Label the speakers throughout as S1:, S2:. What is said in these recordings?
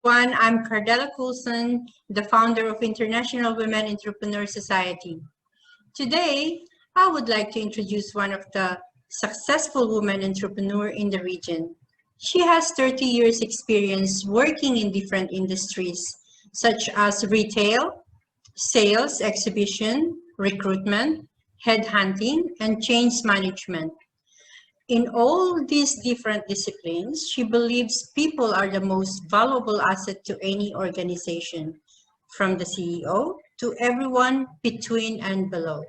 S1: I'm Cardella Coulson, the founder of International Women Entrepreneur Society. Today, I would like to introduce one of the successful women entrepreneur in the region. She has 30 years experience working in different industries such as retail, sales, exhibition, recruitment, headhunting, and change management. In all these different disciplines, she believes people are the most valuable asset to any organization, from the CEO to everyone between and below.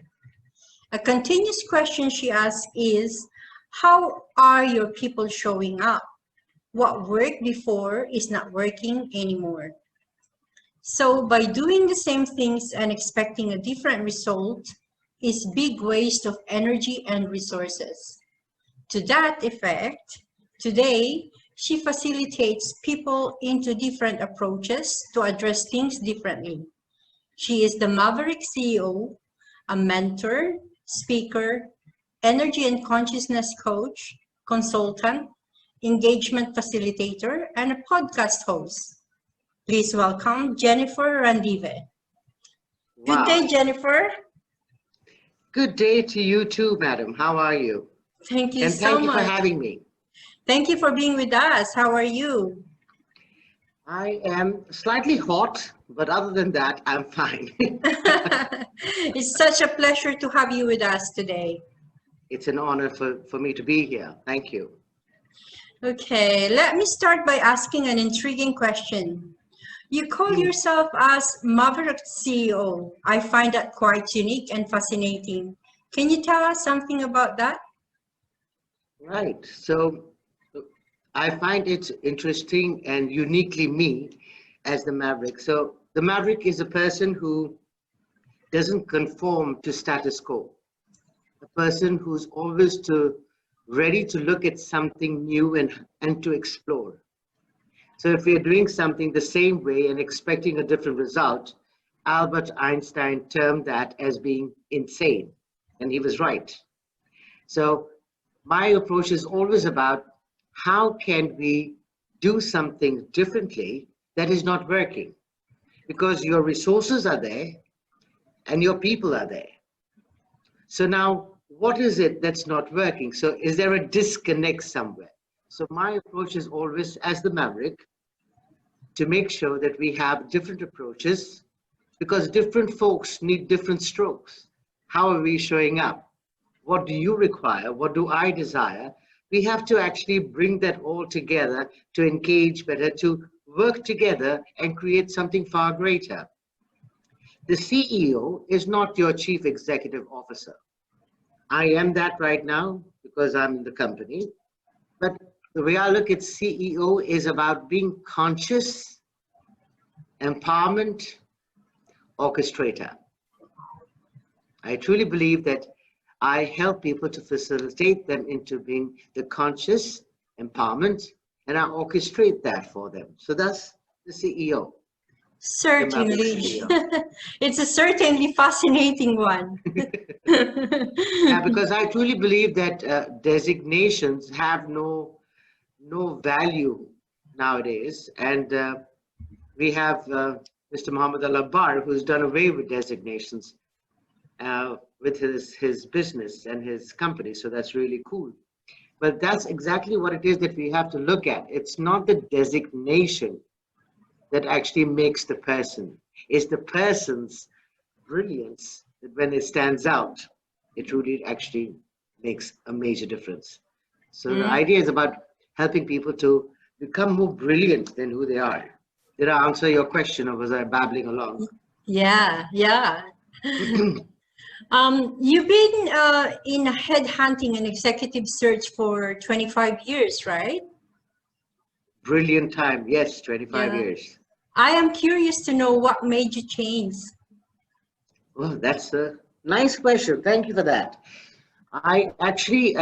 S1: A continuous question she asks is, how are your people showing up? What worked before is not working anymore. So by doing the same things and expecting a different result is big waste of energy and resources. To that effect, today, she facilitates people into different approaches to address things differently. She is the Maverick CEO, a mentor, speaker, energy and consciousness coach, consultant, engagement facilitator, and a podcast host. Please welcome Jennifer Randive. Good day, Jennifer.
S2: Good day to you too, madam. How are you?
S1: Thank you
S2: and
S1: so
S2: thank you
S1: much
S2: for having me.
S1: Thank you for being with us. How are you?
S2: I am slightly hot, but other than that, I'm fine.
S1: It's such a pleasure to have you with us today.
S2: It's an honor for me to be here. Thank you.
S1: Okay, let me start by asking an intriguing question. You call yourself as Maverick CEO. I find that quite unique and fascinating. Can you tell us something about that?
S2: Right. So I find it interesting and uniquely me as the Maverick. So the Maverick is a person who doesn't conform to status quo. A person who's always ready to look at something new and to explore. So if we are doing something the same way and expecting a different result, Albert Einstein termed that as being insane, and he was right. So my approach is always about how can we do something differently that is not working, because your resources are there and your people are there. So now, what is it that's not working? So is there a disconnect somewhere? So my approach is always, as the Maverick, to make sure that we have different approaches, because different folks need different strokes. How are we showing up? What do you require? What do I desire? We have to actually bring that all together to engage better, to work together and create something far greater. The CEO is not your chief executive officer. I am that right now because I'm in the company. But the way I look at CEO is about being conscious, empowerment, orchestrator. I truly believe that I help people to facilitate them into being the conscious empowerment, and I orchestrate that for them. So that's the CEO.
S1: Certainly. It's a certainly fascinating one.
S2: Yeah, because I truly believe that designations have no value nowadays. And we have Mr. Muhammad Al-Abbar, who's done away with designations with his business and his company. So that's really cool. But that's exactly what it is that we have to look at. It's not the designation that actually makes the person. It's the person's brilliance that when it stands out, it really actually makes a major difference. So the idea is about helping people to become more brilliant than who they are. Did I answer your question, or was I babbling along?
S1: Yeah. You've been in headhunting and executive search for 25 years, right?
S2: Brilliant time. Yes, 25 years.
S1: I am curious to know what made you change.
S2: Well, that's a nice question. Thank you for that. I actually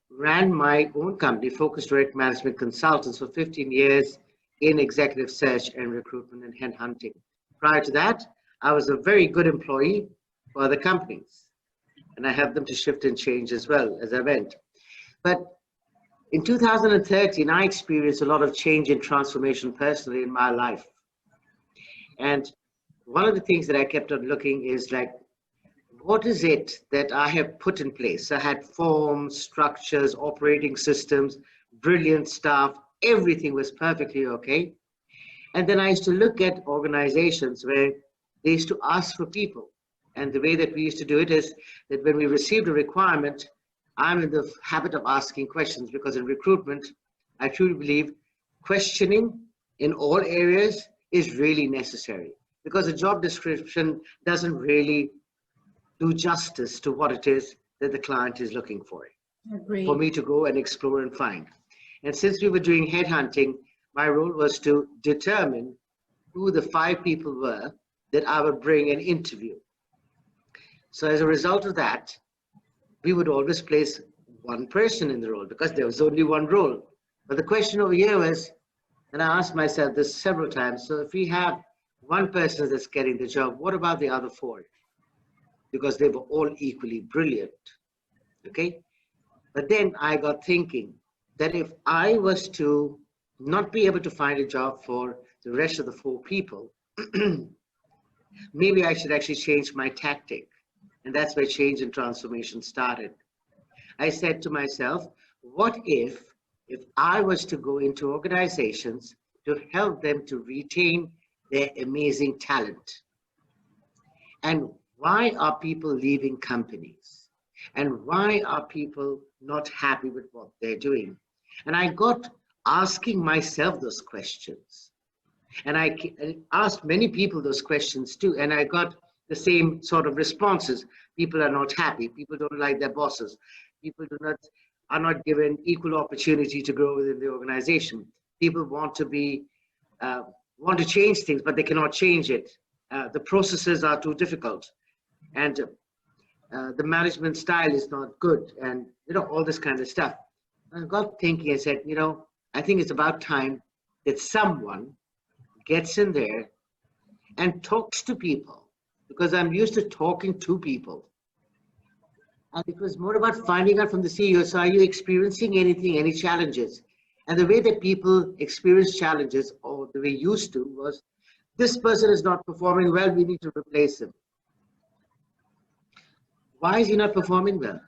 S2: ran my own company, Focused Direct Management Consultants, for 15 years in executive search and recruitment and headhunting. Prior to that, I was a very good employee for other companies, and I helped them to shift and change as well as I went. But In 2013, I experienced a lot of change and transformation personally in my life. And one of the things that I kept on looking is like, what is it that I have put in place? I had forms, structures, operating systems, brilliant staff, everything was perfectly okay. And then I used to look at organizations where they used to ask for people. And the way that we used to do it is that when we received a requirement, I'm in the habit of asking questions, because in recruitment, I truly believe questioning in all areas is really necessary, because a job description doesn't really do justice to what it is that the client is looking for.
S1: Agreed.
S2: For me to go and explore and find. And since we were doing headhunting, my role was to determine who the 5 people were that I would bring and interview. So as a result of that, we would always place one person in the role, because there was only one role. But the question over here was, and I asked myself this several times, so if we have one person that's getting the job, what about the other 4? Because they were all equally brilliant, okay? But then I got thinking that if I was to not be able to find a job for the rest of the 4 people, maybe I should actually change my tactic. And that's where change and transformation started. I said to myself, what if I was to go into organizations to help them to retain their amazing talent? And why are people leaving companies? And why are people not happy with what they're doing? And I got asking myself those questions. And I asked many people those questions too. And I got the same sort of responses. People are not happy. People don't like their bosses. People are not given equal opportunity to grow within the organization. People want to change things, but they cannot change it. The processes are too difficult. And the management style is not good, and all this kind of stuff. I got thinking, I said, I think it's about time that someone gets in there and talks to people, because I'm used to talking to people. And it was more about finding out from the CEO, so are you experiencing anything, any challenges? And the way that people experience challenges, or the way used to, was, this person is not performing well, we need to replace him. Why is he not performing well?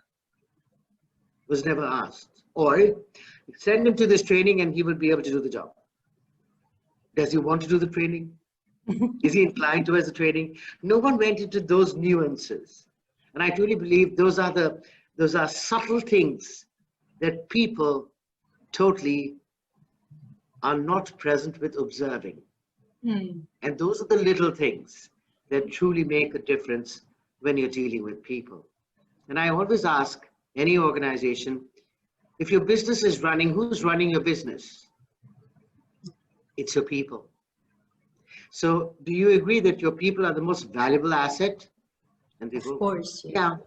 S2: Was never asked. Or send him to this training and he will be able to do the job. Does he want to do the training? Is he inclined towards the training? No one went into those nuances. And I truly believe those are subtle things that people totally are not present with observing. And those are the little things that truly make a difference when you're dealing with people. And I always ask any organization, if your business is running, who's running your business? It's your people. So do you agree that your people are the most valuable asset? And they go,
S1: of course.
S2: Yeah.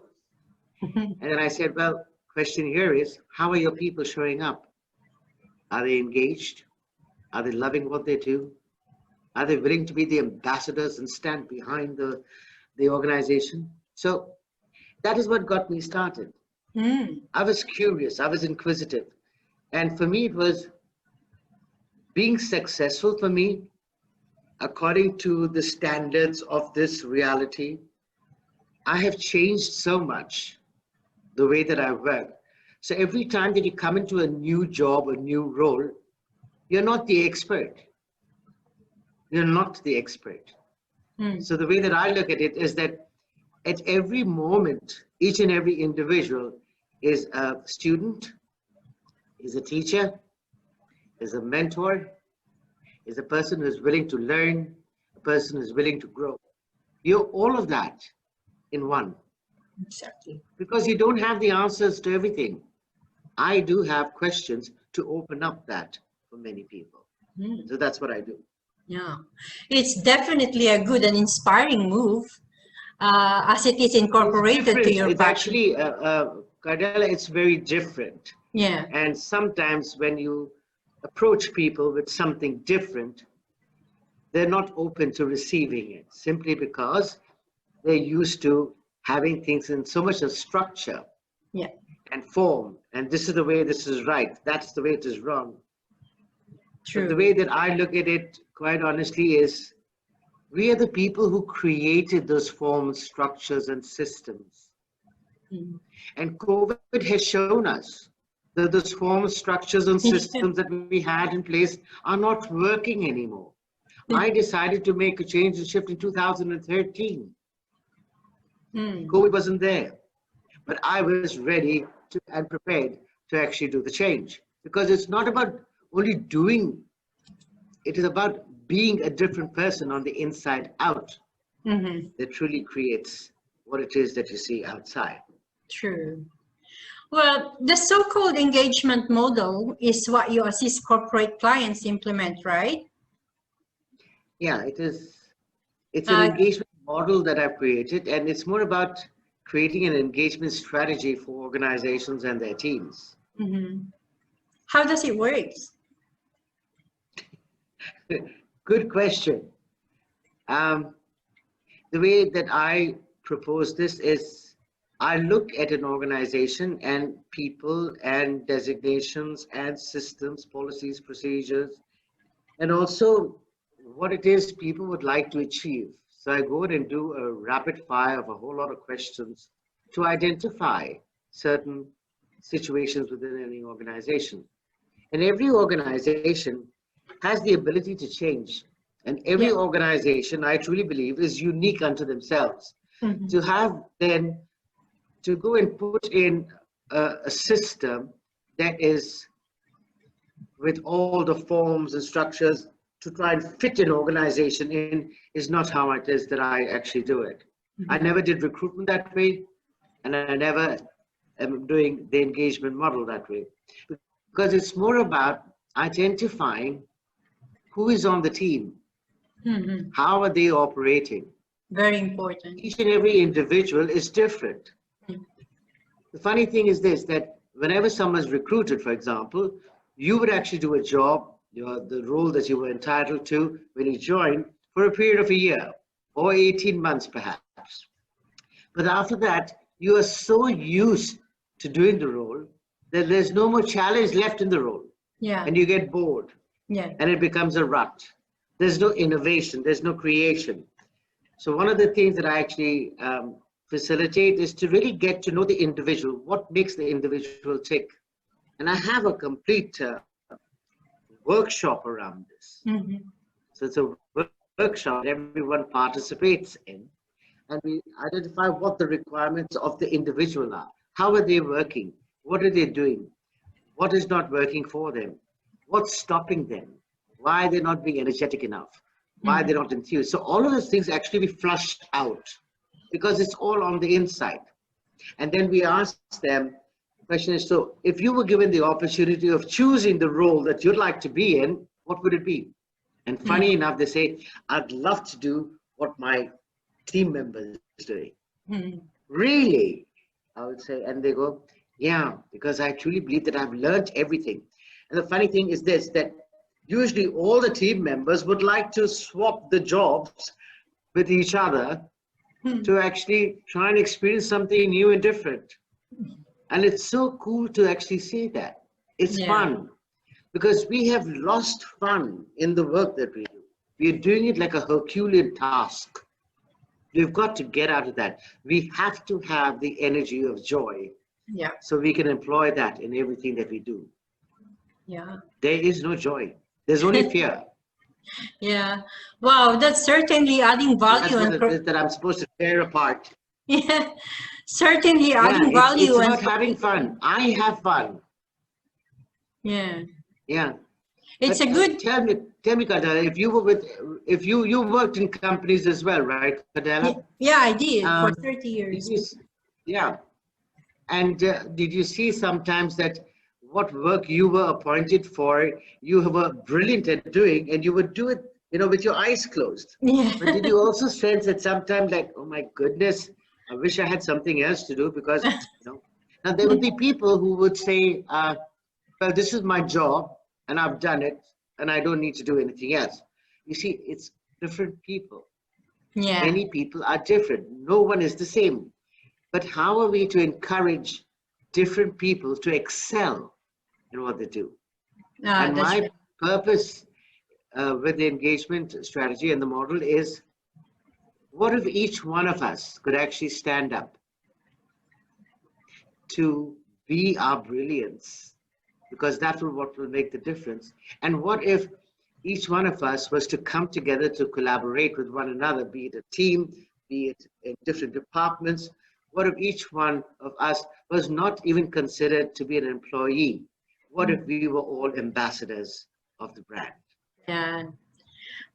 S2: And then I said, well, question here is, how are your people showing up? Are they engaged? Are they loving what they do? Are they willing to be the ambassadors and stand behind the organization? So that is what got me started. I was curious, I was inquisitive. And for me, it was being successful for me, according to the standards of this reality. I have changed so much the way that I work. So every time that you come into a new job, a new role, you're not the expert. You're not the expert. So the way that I look at it is that at every moment, each and every individual is a student, is a teacher, is a mentor, is a person who is willing to learn, a person who is willing to grow. You're all of that in one.
S1: Exactly.
S2: Because you don't have the answers to everything. I do have questions to open up that for many people. So that's what I do.
S1: Yeah, it's definitely a good and inspiring move, as it is incorporated to your
S2: It's
S1: passion.
S2: actually, Cardella, it's very different.
S1: Yeah.
S2: And sometimes when you approach people with something different, they're not open to receiving it, simply because they're used to having things in so much of structure.
S1: Yeah.
S2: and form, and this is the way this is right, that's the way it is wrong.
S1: True.
S2: But the way that I look at it, quite honestly, is we are the people who created those forms, structures, and systems.
S1: Mm.
S2: And COVID has shown us that those forms, structures, and systems that we had in place are not working anymore. I decided to make a change and shift in 2013. COVID wasn't there, but I was ready to and prepared to actually do the change, because it's not about only doing, it is about being a different person on the inside out that truly creates what it is that you see outside.
S1: True. Well, the so-called engagement model is what you assist corporate clients implement, right?
S2: Yeah, it is. It's an engagement model that I've created, and it's more about creating an engagement strategy for organizations and their teams.
S1: How does it work?
S2: Good question. The way that I propose this is I look at an organization and people and designations and systems, policies, procedures, and also what it is people would like to achieve. So I go and do a rapid fire of a whole lot of questions to identify certain situations within any organization. And every organization has the ability to change. And every organization, I truly believe, is unique unto themselves. To have then, to go and put in a system that is with all the forms and structures to try and fit an organization in is not how it is that I actually do it. I never did recruitment that way, and I never am doing the engagement model that way, because it's more about identifying who is on the team, how are they operating.
S1: Very important.
S2: Each and every individual is different. The funny thing is this, that whenever someone's recruited, for example, you would actually do a job, the role that you were entitled to when you joined, for a period of a year or 18 months perhaps. But after that, you are so used to doing the role that there's no more challenge left in the role. And you get bored. And it becomes a rut. There's no innovation, there's no creation. So one of the things that I actually facilitate is to really get to know the individual, what makes the individual tick. And I have a complete workshop around this. So it's a workshop that everyone participates in, and we identify what the requirements of the individual are. How are they working? What are they doing? What is not working for them? What's stopping them? Why are they not being energetic enough? Why are they not enthused? So all of those things actually be flushed out, because it's all on the inside. And then we ask them, the question is, so if you were given the opportunity of choosing the role that you'd like to be in, what would it be? And funny enough, they say, I'd love to do what my team member is doing. Really? I would say, and they go, yeah, because I truly believe that I've learned everything. And the funny thing is this, that usually all the team members would like to swap the jobs with each other to actually try and experience something new and different. And it's so cool to actually see that. It's fun, because we have lost fun in the work that we do. We're doing it like a Herculean task. We've got to get out of that. We have to have the energy of joy, so we can employ that in everything that we do. There is no joy. There's only fear.
S1: Wow, that's certainly adding value.
S2: That's what it is that I'm supposed to tear apart.
S1: Certainly adding value.
S2: It's about having fun. I have fun.
S1: It's a good.
S2: Tell me, Kadala, if you worked in companies as well, right, Kadala?
S1: Yeah, I did for 30 years.
S2: And did you see sometimes that what work you were appointed for, you were brilliant at doing, and you would do it, with your eyes closed? But did you also sense that sometimes, like, oh my goodness, I wish I had something else to do, because, now there would be people who would say, well, this is my job and I've done it and I don't need to do anything else. You see, it's different people. Many people are different. No one is the same. But how are we to encourage different people to excel in what they do. And
S1: That's
S2: my
S1: right.
S2: purpose with the engagement strategy and the model is, what if each one of us could actually stand up to be our brilliance? Because that's what will make the difference. And what if each one of us was to come together to collaborate with one another, be it a team, be it in different departments? What if each one of us was not even considered to be an employee? What if we were all ambassadors of the brand?
S1: Yeah.
S2: So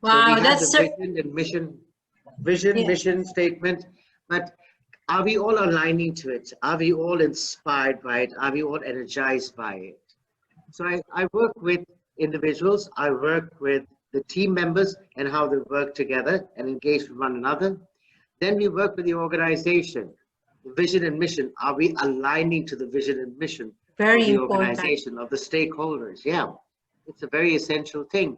S2: we
S1: Wow,
S2: have the
S1: that's
S2: vision and mission,
S1: yeah.
S2: mission statement, but are we all aligning to it? Are we all inspired by it? Are we all energized by it? So I work with individuals, I work with the team members and how they work together and engage with one another. Then we work with the organization, the vision and mission. Are we aligning to the vision and mission of
S1: Very
S2: the
S1: important.
S2: organization, of the stakeholders? Yeah, it's a very essential thing.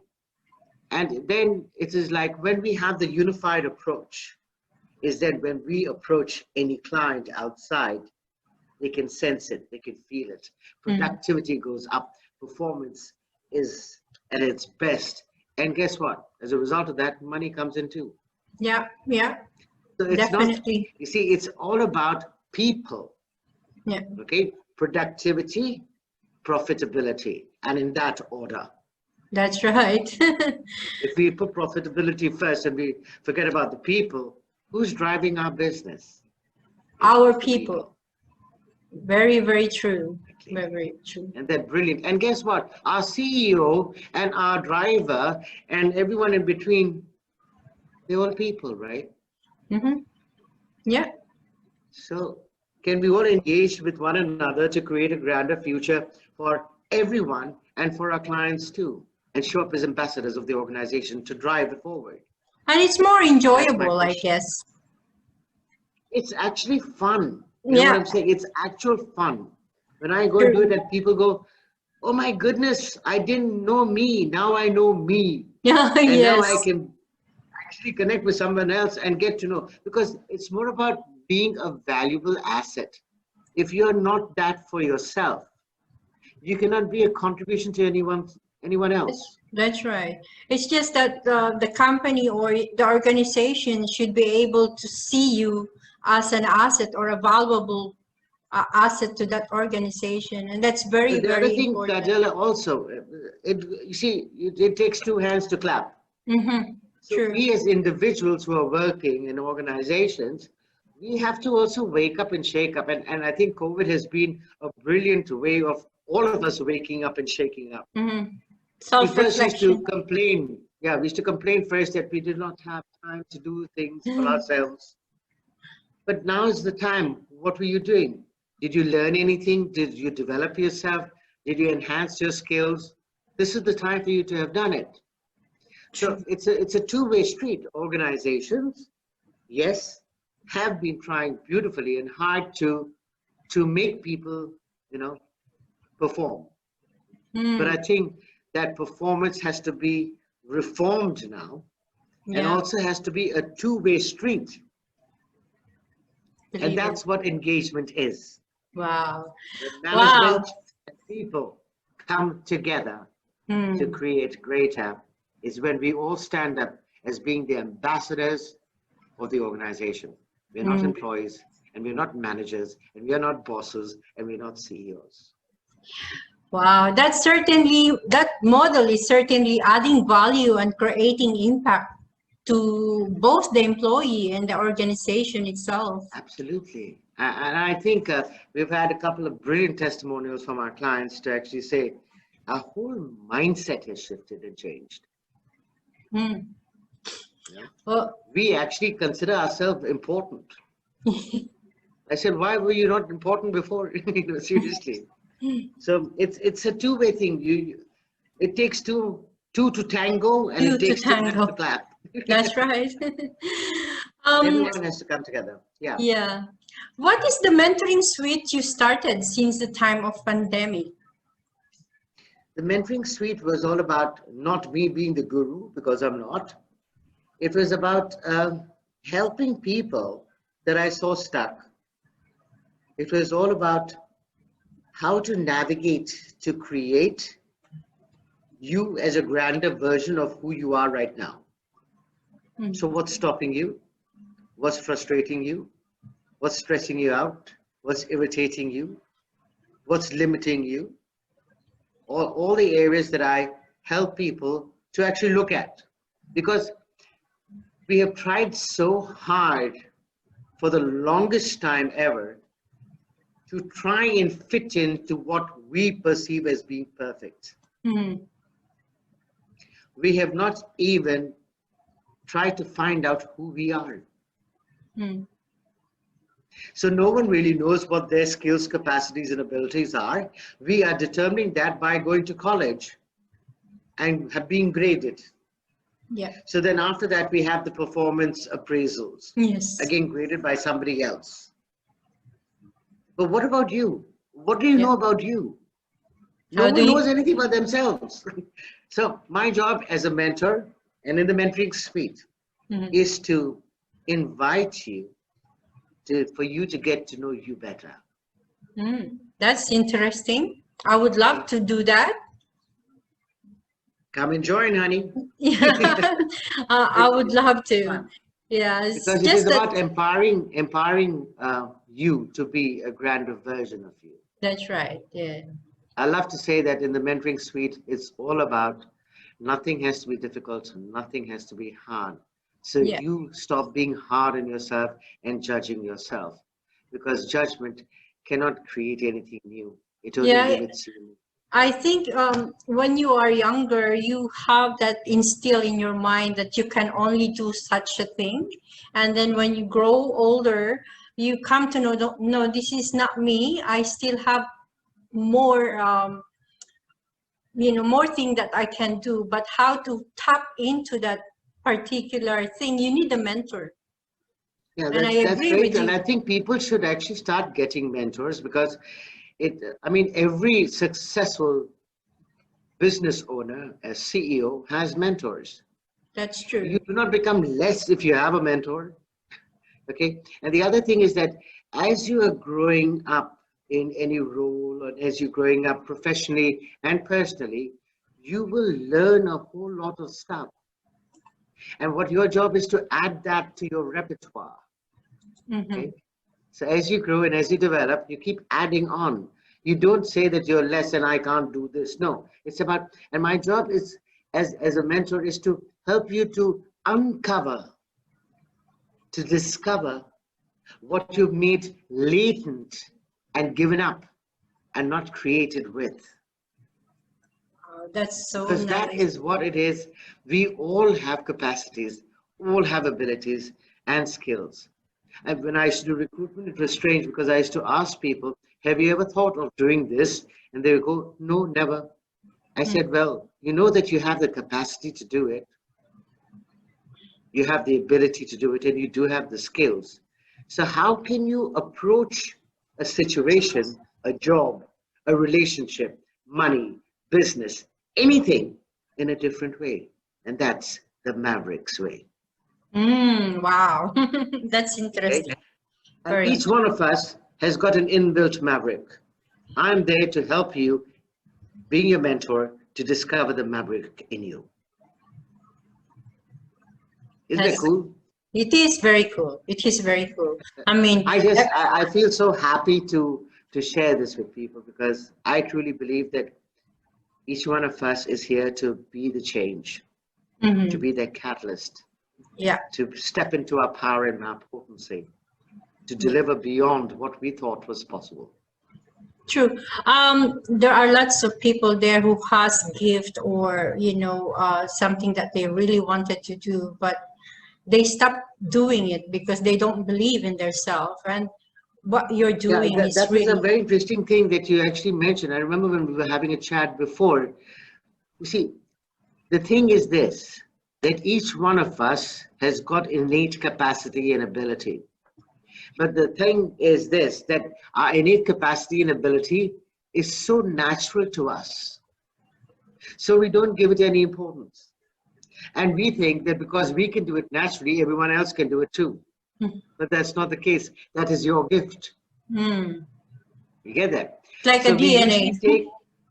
S2: And then it is like when we have the unified approach, is that when we approach any client outside, they can sense it, they can feel it. Productivity goes up, performance is at its best. And guess what? As a result of that, money comes in too.
S1: Yeah, yeah,
S2: So it's
S1: definitely.
S2: not, you see, it's all about people.
S1: Yeah,
S2: Okay? Productivity, profitability, and in that order.
S1: that's right.
S2: If we put profitability first and we forget about the people, who's driving our business?
S1: Our
S2: It's the
S1: people. Very, very true. Very, very true.
S2: And they're brilliant. And guess what? Our CEO and our driver and everyone in between, they're all people, right?
S1: Mm-hmm. Yeah,
S2: So can we all engage with one another to create a grander future for everyone and for our clients too, and show up as ambassadors of the organization to drive it forward?
S1: and it's more
S2: That's my
S1: enjoyable, I
S2: question.
S1: guess.
S2: It's actually fun. You know what
S1: Yeah,
S2: I'm saying? It's actual fun. When I go and do
S1: true.
S2: it and people go, oh my goodness, I didn't know me. Now I know me.
S1: Yeah,
S2: And now
S1: yes.
S2: I can actually connect with someone else and get to know, because it's more about being a valuable asset. If you're not that for yourself, you cannot be a contribution to anyone else.
S1: That's right. It's just that the company or the organization should be able to see you as an asset or a valuable asset to that organization, and that's very,
S2: But the other
S1: very
S2: thing,
S1: important.
S2: Kajal, also, you see, it takes two hands to clap.
S1: Mm-hmm.
S2: So
S1: True.
S2: we as individuals who are working in organizations, we have to also wake up and shake up. And I think COVID has been a brilliant way of all of us waking up and shaking up.
S1: Mm-hmm.
S2: We first used to
S1: Self-reflection.
S2: complain. Yeah, we used to complain first that we did not have time to do things for ourselves. But now is the time. What were you doing? Did you learn anything? Did you develop yourself? Did you enhance your skills? This is the time for you to have done it. So it's a two-way street. Organizations, yes, have been trying beautifully and hard to make people, perform. But I think that performance has to be reformed now, and
S1: Yeah,
S2: also has to be a two-way street. And
S1: believe it.
S2: that's what engagement is.
S1: Wow.
S2: When
S1: Wow.
S2: management and people come together to
S1: Hmm.
S2: create greater, is when we all stand up as being the ambassadors of the organization. We're not
S1: Hmm.
S2: employees, and we're not managers, and we're not bosses, and we're not CEOs.
S1: Wow, that model is certainly adding value and creating impact to both the employee and the organization itself.
S2: Absolutely. And I think we've had a couple of brilliant testimonials from our clients to actually say our whole mindset has shifted and changed.
S1: Hmm.
S2: Yeah.
S1: Well,
S2: We actually consider ourselves important. I said, why were you not important before? Seriously. So it's a two-way thing. It takes two to tango, and
S1: two
S2: it
S1: to
S2: takes two hands to
S1: tango.
S2: clap.
S1: That's right. um,
S2: Everyone has to come together. Yeah.
S1: yeah. What is the mentoring suite you started since the time of pandemic?
S2: The mentoring suite was all about not me being the guru, because I'm not. It was about helping people that I saw stuck. It was all about how to navigate to create you as a grander version of who you are right now. So what's stopping you? What's frustrating you? What's stressing you out? What's irritating you? What's limiting you? All the areas that I help people to actually look at. Because we have tried so hard for the longest time ever to try and fit into what we perceive as being perfect. We have not even tried to find out who we are. So no one really knows what their skills, capacities, and abilities are. We are determining that by going to college and being graded.
S1: Yeah.
S2: So then after that, we have the performance appraisals.
S1: Yes.
S2: Again, graded by somebody else. But what about you? What do you know about you? No one knows anything about themselves. So my job as a mentor and in the mentoring suite is to invite you for you to get to know you better.
S1: That's interesting. I would love to do that.
S2: Come and join, honey.
S1: Yeah, I would love to. Yeah,
S2: because it is about empowering you to be a grander version of you.
S1: That's right. Yeah.
S2: I love to say that in the mentoring suite, it's all about nothing has to be difficult, nothing has to be hard. So you stop being hard on yourself and judging yourself, because judgment cannot create anything new. It only limits you.
S1: I think when you are younger, you have that instill in your mind that you can only do such a thing. And then when you grow older, you come to know, no, this is not me. I still have more, more thing that I can do. But how to tap into that particular thing, you need a mentor.
S2: Yeah, that's great. And I think people should actually start getting mentors, because every successful business owner, a CEO, has mentors.
S1: That's true.
S2: You do not become less if you have a mentor. Okay. And the other thing is that as you are growing up in any role, or as you're growing up professionally and personally, you will learn a whole lot of stuff. And what your job is to add that to your repertoire. Okay. So as you grow and as you develop, you keep adding on. You don't say that you're less and I can't do this. No, it's about, and my job is as a mentor is to help you to uncover, to discover what you've made latent and given up and not created with.
S1: Oh, that's so
S2: because
S1: nice.
S2: That is what it is. We all have capacities, all have abilities and skills. And when I used to do recruitment, it was strange, because I used to ask people, have you ever thought of doing this? And they would go, no, never. I said, well, you know that you have the capacity to do it. You have the ability to do it, and you do have the skills. So how can you approach a situation, a job, a relationship, money, business, anything in a different way? And that's the Mavericks way.
S1: Wow. That's interesting.
S2: Okay? And each one of us has got an inbuilt maverick. I'm there to help you, being your mentor, to discover the maverick in you. Isn't that cool?
S1: It is very cool. It is very cool. I mean,
S2: I feel so happy to share this with people, because I truly believe that each one of us is here to be the change, to be their catalyst, to step into our power and our potency, to deliver beyond what we thought was possible.
S1: True. There are lots of people there who has gift or, something that they really wanted to do, but they stop doing it because they don't believe in themselves. And what you're doing is
S2: that
S1: really...
S2: was a very interesting thing that you actually mentioned. I remember when we were having a chat before. You see, the thing is this, that each one of us has got innate capacity and ability. But the thing is this, that our innate capacity and ability is so natural to us. So we don't give it any importance. And we think that because we can do it naturally, everyone else can do it too. But that's not the case. That is your gift. You get that?
S1: Like a
S2: So we
S1: DNA.
S2: usually take,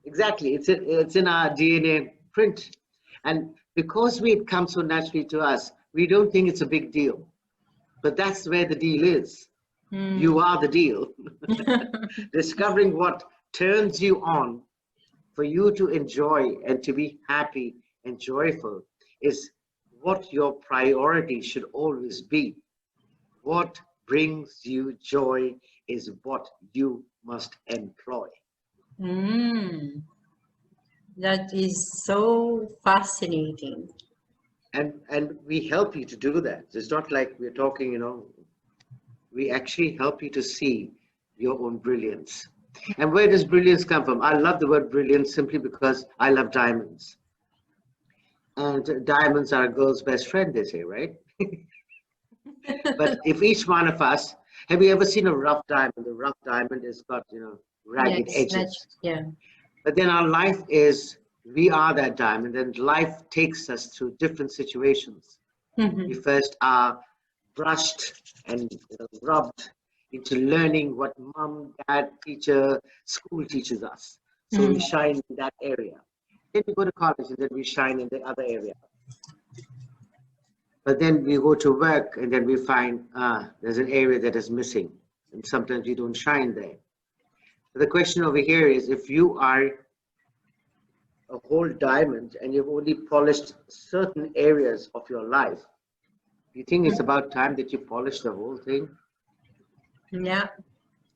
S2: exactly, it's in our DNA print. And because it comes so naturally to us, we don't think it's a big deal. But that's where the deal is. You are the deal. Discovering what turns you on for you to enjoy and to be happy and joyful is what your priority should always be. What brings you joy is what you must employ.
S1: That is so fascinating.
S2: And we help you to do that. It's not like we're talking, we actually help you to see your own brilliance. And where does brilliance come from? I love the word brilliance simply because I love diamonds. And diamonds are a girl's best friend, they say, right? But if each one of us, have you ever seen a rough diamond? The rough diamond has got, ragged edges.
S1: Yeah.
S2: But then our life is, we are that diamond, and life takes us through different situations. We first are brushed and rubbed into learning what mom, dad, teacher, school teaches us. So we shine in that area. Then we go to college and then we shine in the other area. But then we go to work and then we find there's an area that is missing, and sometimes we don't shine there. So the question over here is, if you are a whole diamond and you've only polished certain areas of your life, do you think it's about time that you polish the whole thing?
S1: Yeah.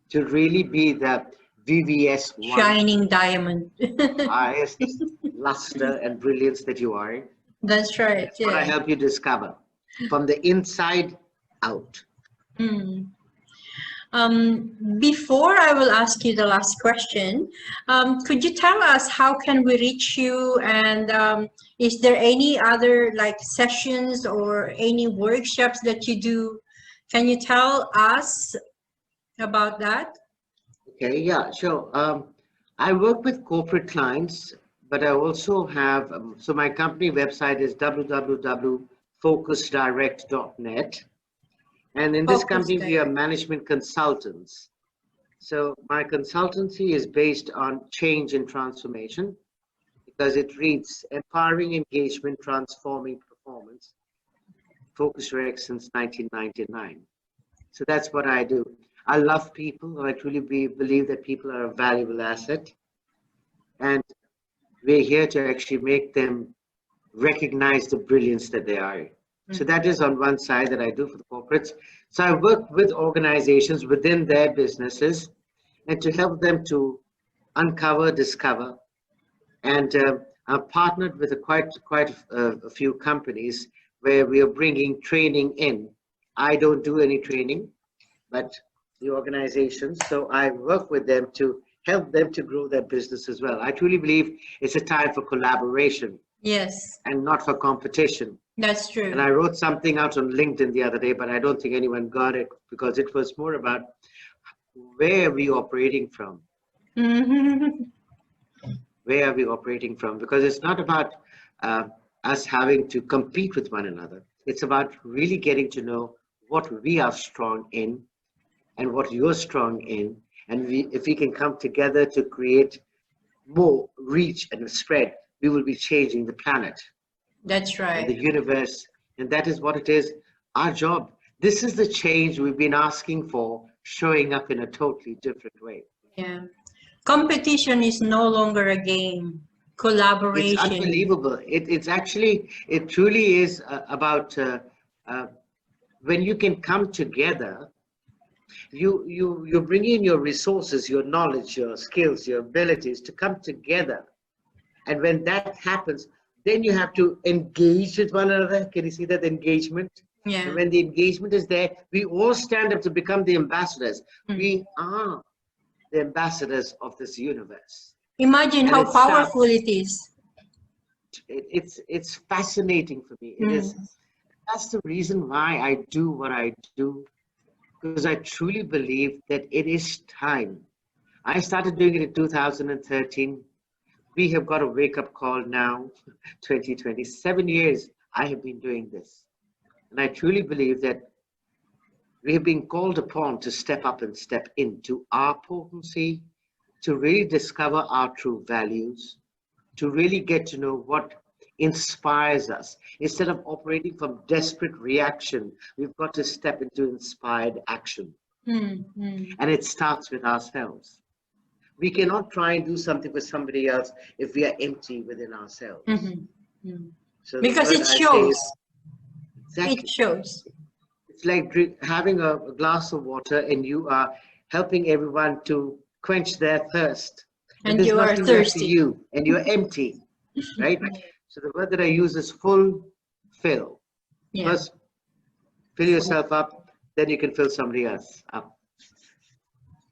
S2: To really be the VVS one,
S1: Shining diamond.
S2: highest luster and brilliance that you are.
S1: That's right.
S2: That's what I help you discover from the inside out.
S1: Before I will ask you the last question, could you tell us how can we reach you, and is there any other like sessions or any workshops that you do? Can you tell us about that?
S2: Okay, yeah, sure. I work with corporate clients, but I also have, so my company website is www.focusdirect.net. And in this company, we are management consultants. So my consultancy is based on change and transformation, because it reads empowering engagement, transforming performance, Focus Direct since 1999. So that's what I do. I love people. I truly believe that people are a valuable asset. And we're here to actually make them recognize the brilliance that they are. So that is on one side that I do for the corporates. So I work with organizations within their businesses and to help them to uncover, discover. And I've partnered with quite a few companies where we are bringing training in. I don't do any training, but the organizations. So I work with them to help them to grow their business as well. I truly believe it's a time for collaboration.
S1: Yes.
S2: And not for competition.
S1: That's true.
S2: And I wrote something out on LinkedIn the other day, but I don't think anyone got it, because it was more about where are we operating from? Where are we operating from? Because it's not about us having to compete with one another. It's about really getting to know what we are strong in and what you're strong in. And if we can come together to create more reach and spread, we will be changing the planet.
S1: That's right.
S2: And the universe. And that is what it is, our job. This is the change we've been asking for, showing up in a totally different way.
S1: Yeah. Competition is no longer a game. Collaboration.
S2: It's unbelievable. It truly is about when you can come together, you bring in your resources, your knowledge, your skills, your abilities to come together. And when that happens, then you have to engage with one another. Can you see that engagement?
S1: Yeah.
S2: And when the engagement is there, we all stand up to become the ambassadors. We are the ambassadors of this universe.
S1: Imagine how powerful it is.
S2: It's fascinating for me. It is. That's the reason why I do what I do, because I truly believe that it is time. I started doing it in 2013. We have got a wake-up call now, 2020. 7 years I have been doing this. And I truly believe that we have been called upon to step up and step into our potency, to really discover our true values, to really get to know what inspires us. Instead of operating from desperate reaction, we've got to step into inspired action. And it starts with ourselves. We cannot try and do something for somebody else if we are empty within ourselves. So
S1: because it shows.
S2: Exactly.
S1: It shows.
S2: It's like having a glass of water and you are helping everyone to quench their thirst.
S1: And you are thirsty.
S2: For you, and you're empty, right? So the word that I use is full fill.
S1: Yeah.
S2: First, fill yourself up, then you can fill somebody else up.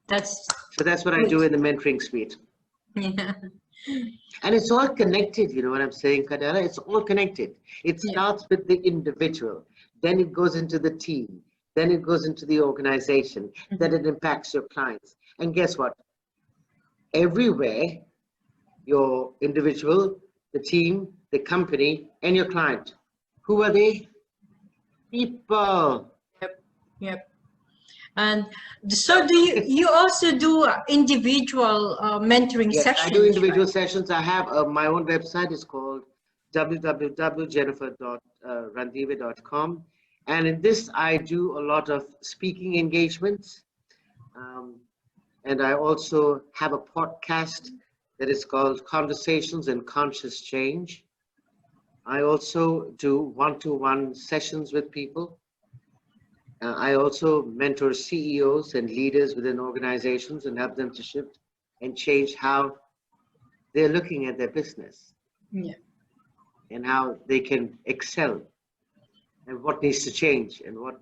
S2: So that's what I do in the mentoring suite.
S1: Yeah.
S2: And it's all connected, you know what I'm saying, Kadala? It's all connected. It starts with the individual, then it goes into the team, then it goes into the organization, then it impacts your clients. And guess what? Everywhere, your individual, the team, the company, and your client, who are they? People.
S1: Yep. And so do you also do individual mentoring sessions?
S2: I do individual sessions. I have my own website. It's called www.jennifer.randive.com. And in this, I do a lot of speaking engagements. And I also have a podcast that is called Conversations and Conscious Change. I also do one-to-one sessions with people. I also mentor CEOs and leaders within organizations and help them to shift and change how they're looking at their business. And how they can excel and what needs to change and what.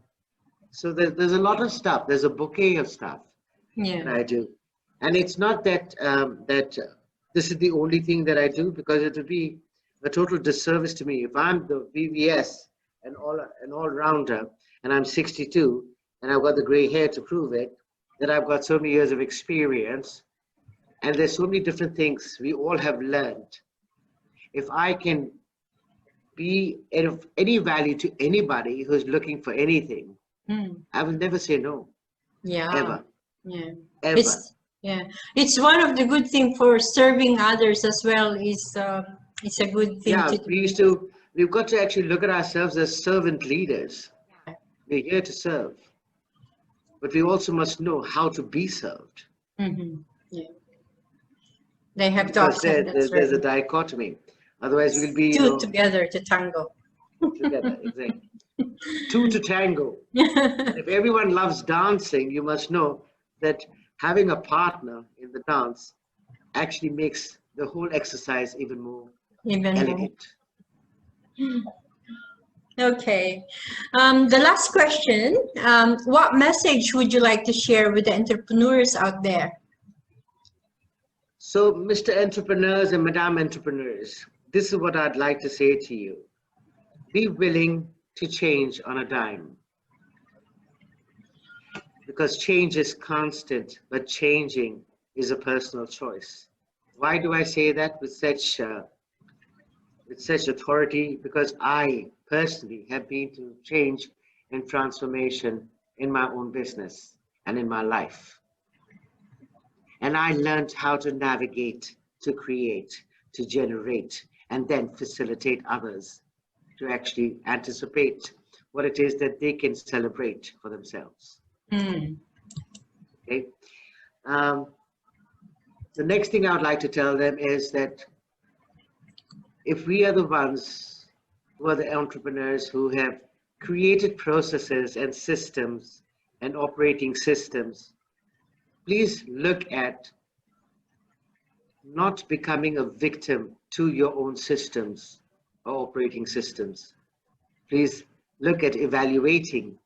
S2: So there's a lot of stuff. There's a bouquet of stuff that I do. And it's not that this is the only thing that I do, because it would be a total disservice to me if I'm the VVS and an all-rounder, and I'm 62, and I've got the gray hair to prove it, that I've got so many years of experience, and there's so many different things we all have learned. If I can be of any value to anybody who's looking for anything, I will never say no. Ever. Ever.
S1: It's one of the good things for serving others as well. It's a good thing to do.
S2: We've got to actually look at ourselves as servant leaders. We're here to serve, but we also must know how to be served.
S1: They have to accept that.
S2: There's a dichotomy. Otherwise, we'll be
S1: two together to tango.
S2: Together, exactly. Two to tango. And if everyone loves dancing, you must know that having a partner in the dance actually makes the whole exercise even more elegant.
S1: Okay. The last question, what message would you like to share with the entrepreneurs out there?
S2: So, Mr. Entrepreneurs and Madam Entrepreneurs, this is what I'd like to say to you. Be willing to change on a dime. Because change is constant, but changing is a personal choice. Why do I say that with such authority? Because I personally have been through change and transformation in my own business and in my life. And I learned how to navigate, to create, to generate, and then facilitate others to actually anticipate what it is that they can celebrate for themselves. Okay. The next thing I would like to tell them is that if we are the ones who are the entrepreneurs who have created processes and systems and operating systems, please look at not becoming a victim to your own systems or operating systems. Please look at evaluating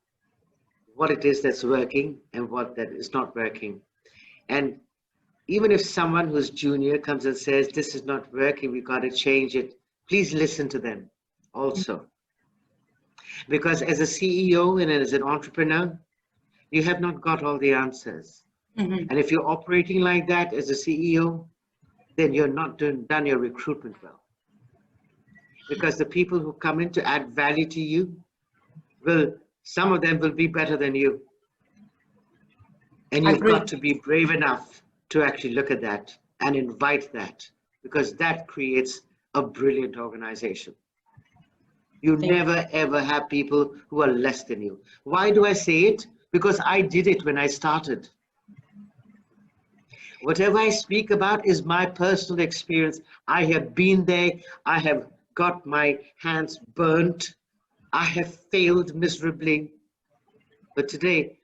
S2: what it is that's working and what that is not working. And even if someone who's junior comes and says, this is not working, we got to change it, please listen to them also. Because as a CEO and as an entrepreneur, you have not got all the answers. And if you're operating like that as a CEO, then you're not done your recruitment well. Because the people who come in to add value to you, some of them will be better than you. And you've got to be brave enough to actually look at that and invite that, because that creates a brilliant organization. You never ever have people who are less than you. Why do I say it? Because I did it when I started. Whatever I speak about is my personal experience. I have been there. I have got my hands burnt. I have failed miserably. But today,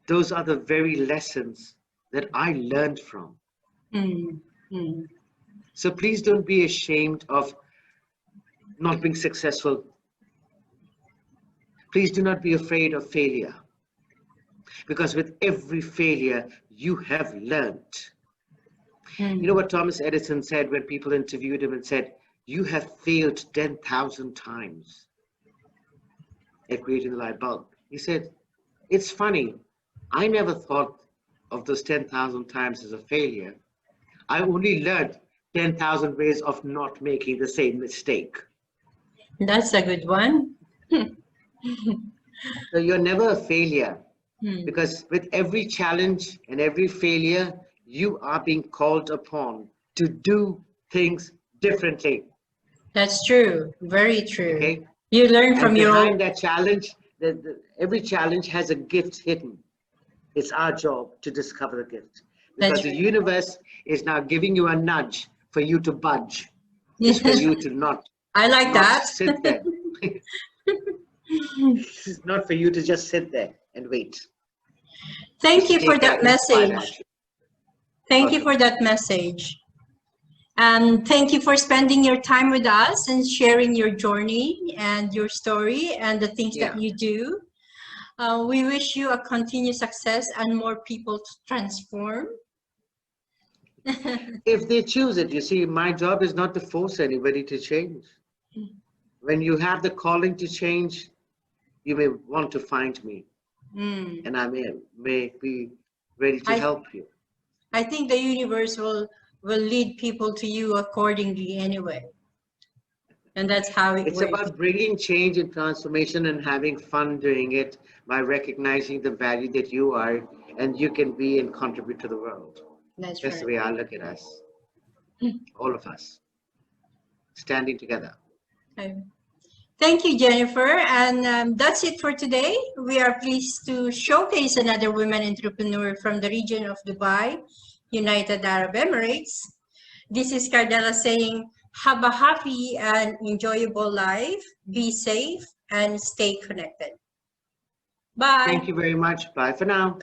S2: those are the very lessons that I learned from. So please don't be ashamed of not being successful. Please do not be afraid of failure, because with every failure, you have learned. You know what Thomas Edison said when people interviewed him and said, you have failed 10,000 times at creating the light bulb. He said, it's funny, I never thought of those 10,000 times as a failure. I only learned 10,000 ways of not making the same mistake.
S1: That's a good one.
S2: So you're never a failure, because with every challenge and every failure, you are being called upon to do things differently.
S1: That's true. Very true.
S2: Okay?
S1: You learn from your
S2: behind that challenge, every challenge has a gift hidden. It's our job to discover the gift, because the universe is now giving you a nudge for you to budge. It's for you to not.
S1: I like that.
S2: Sit there. It's not for you to just sit there and wait.
S1: Thank you for that message. Thank you for that message. And thank you for spending your time with us and sharing your journey and your story and the things that you do. We wish you a continued success and more people to transform.
S2: If they choose it, you see, my job is not to force anybody to change. When you have the calling to change, you may want to find me, and I may be ready to help you.
S1: I think the universe will lead people to you accordingly anyway. And that's how it works.
S2: It's about bringing change and transformation and having fun doing it by recognizing the value that you are and you can be and contribute to the world. That's the way I look at us. All of us. Standing together.
S1: Thank you, Jennifer. And that's it for today. We are pleased to showcase another women entrepreneur from the region of Dubai, United Arab Emirates. This is Cardella saying, have a happy and enjoyable life, be safe, and stay connected. Bye.
S2: Thank you very much. Bye for now.